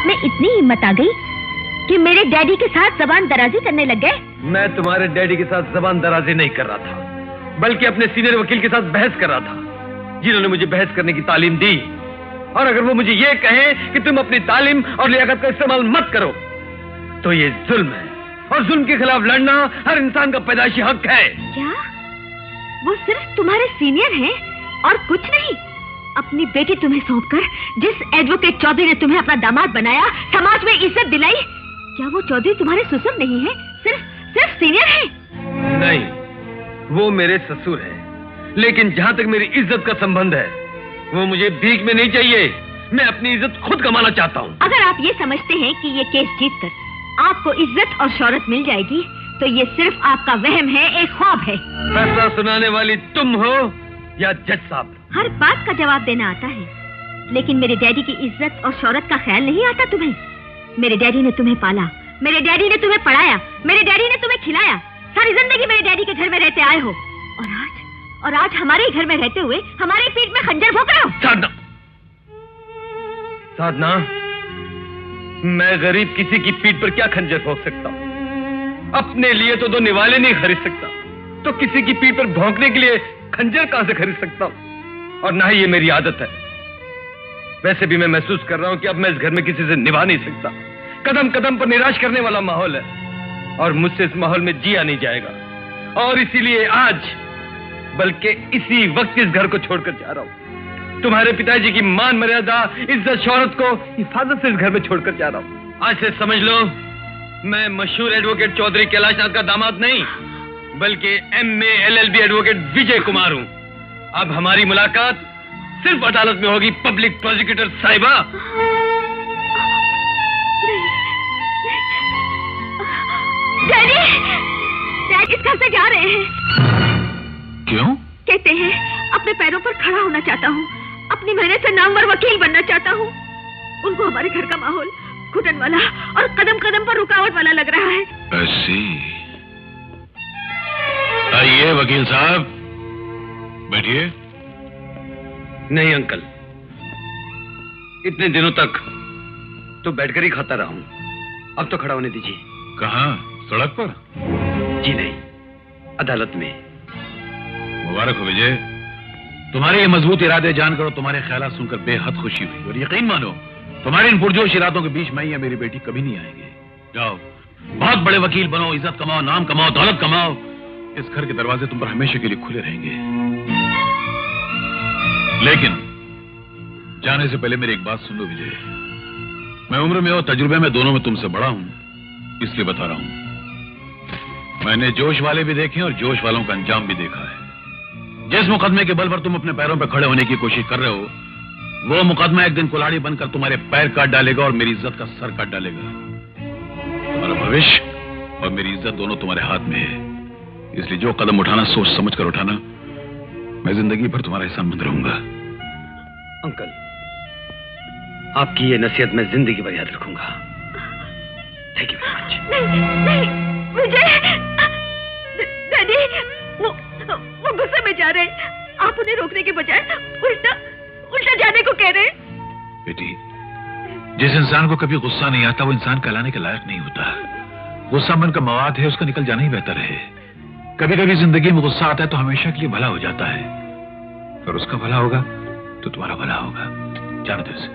आप में इतनी हिम्मत आ गई कि मेरे डैडी के साथ जबान दराजी करने लग गए? मैं तुम्हारे डैडी के साथ जबान दराजी नहीं कर रहा था, बल्कि अपने सीनियर वकील के साथ बहस कर रहा था, जिन्होंने मुझे बहस करने की तालीम दी। और अगर वो मुझे ये कहें कि तुम अपनी तालीम और लियाकत का इस्तेमाल मत करो, तो ये जुल्म है, और जुल्म के खिलाफ लड़ना हर इंसान का पैदाइशी हक है। क्या वो सिर्फ तुम्हारे सीनियर हैं और कुछ नहीं? अपनी बेटी तुम्हें सौंपकर जिस एडवोकेट चौधरी ने तुम्हें अपना दामाद बनाया, समाज में इज्जत दिलाई, क्या वो चौधरी तुम्हारे ससुर नहीं है, सिर्फ सीनियर है? नहीं, वो मेरे ससुर हैं, लेकिन जहां तक मेरी इज्जत का संबंध है, वो मुझे भीख में नहीं चाहिए। मैं अपनी इज्जत खुद कमाना चाहता हूँ। अगर आप ये समझते हैं कि ये केस जीतकर आपको इज्जत और शौहरत मिल जाएगी, तो ये सिर्फ आपका वहम है, एक ख्वाब है। फैसला सुनाने वाली तुम हो या जज साहब? हर बात का जवाब देना आता है, लेकिन मेरे डैडी की इज्जत और शौहरत का ख्याल नहीं आता तुम्हें? मेरे डैडी ने तुम्हें पाला, मेरे डैडी ने तुम्हें पढ़ाया, मेरे डैडी ने तुम्हें खिलाया, सारी जिंदगी मेरे डैडी के घर में रहते आए हो, और आज हमारे घर में रहते हुए हमारे पीठ में खंजर भोंक रहे हो। साधना, मैं गरीब किसी की पीठ पर क्या खंजर भोंक सकता हूँ? अपने लिए तो दो निवाले नहीं खरीद सकता, तो किसी की पीठ पर भौंकने के लिए खंजर कहां से खरीद सकता हूँ? और ना ही ये मेरी आदत है। वैसे भी मैं महसूस कर रहा हूं कि अब मैं इस घर में किसी से निभा नहीं सकता। कदम कदम पर निराश करने वाला माहौल है, और मुझसे इस माहौल में जिया नहीं जाएगा। और इसीलिए आज, बल्कि इसी वक्त इस घर को छोड़कर जा रहा हूं। तुम्हारे पिताजी की मान मर्यादा, इज्जत, शौहरत को हिफाजत से इस घर में छोड़कर जा रहा हूं। आज से समझ लो, मैं मशहूर एडवोकेट चौधरी कैलाशनाथ का दामाद नहीं, बल्कि MA LLB advocate Vijay Kumar हूं। अब हमारी मुलाकात सिर्फ अदालत में होगी, पब्लिक प्रोसिक्यूटर साहिबा। डैडी इस घर से जा रहे हैं। क्यों? कहते हैं अपने पैरों पर खड़ा होना चाहता हूँ, अपनी मेहनत से नामवर वकील बनना चाहता हूँ। उनको हमारे घर का माहौल घुटन वाला और कदम कदम पर रुकावट वाला लग रहा है। ऐसी? आइए वकील साहब, बैठिए। नहीं अंकल, इतने दिनों तक तो बैठकर ही खाता रहा हूं, अब तो खड़ा होने दीजिए। कहाँ? सड़क पर? जी नहीं, अदालत में। मुबारक हो विजय, तुम्हारे ये मजबूत इरादे जानकर और तुम्हारे ख्यालात सुनकर बेहद खुशी हुई, और यकीन मानो तुम्हारे इन पुरजोश इरादों के बीच मैं या मेरी बेटी कभी नहीं आएंगे। जाओ, बहुत बड़े वकील बनो, इज्जत कमाओ, नाम कमाओ, दौलत कमाओ। इस घर के दरवाजे तुम पर हमेशा के लिए खुले रहेंगे। लेकिन जाने से पहले मेरी एक बात सुन लो विजय, मैं उम्र में और तजुर्बे में दोनों में तुमसे बड़ा हूं, इसलिए बता रहा हूं। मैंने जोश वाले भी देखे और जोश वालों का अंजाम भी देखा है। जिस मुकदमे के बल पर तुम अपने पैरों पर खड़े होने की कोशिश कर रहे हो, वो मुकदमा एक दिन कुल्हाड़ी बनकर तुम्हारे पैर काट डालेगा और मेरी इज्जत का सर काट डालेगा। तुम्हारा भविष्य और मेरी इज्जत दोनों तुम्हारे हाथ में है, इसलिए जो कदम उठाना सोच समझ कर उठाना। मैं जिंदगी भर तुम्हारा एहसानमंद रहूंगा। अंकल, आपकी ये नसीहत मैं जिंदगी भर याद रखूंगा। Thank you very much. नहीं विजय, डैडी वो गुस्से में जा रहे हैं, आप उन्हें रोकने के बजाय उल्टा जाने को कह रहे हैं। बेटी, जिस इंसान को कभी गुस्सा नहीं आता वो इंसान कहलाने के लायक नहीं होता। गुस्सा मन का मवाद है, उसका निकल जाना ही बेहतर है। कभी कभी जिंदगी में गुस्सा आता है तो हमेशा के लिए भला हो जाता है, और उसका भला होगा तो तुम्हारा भला होगा। जाने दो इसे।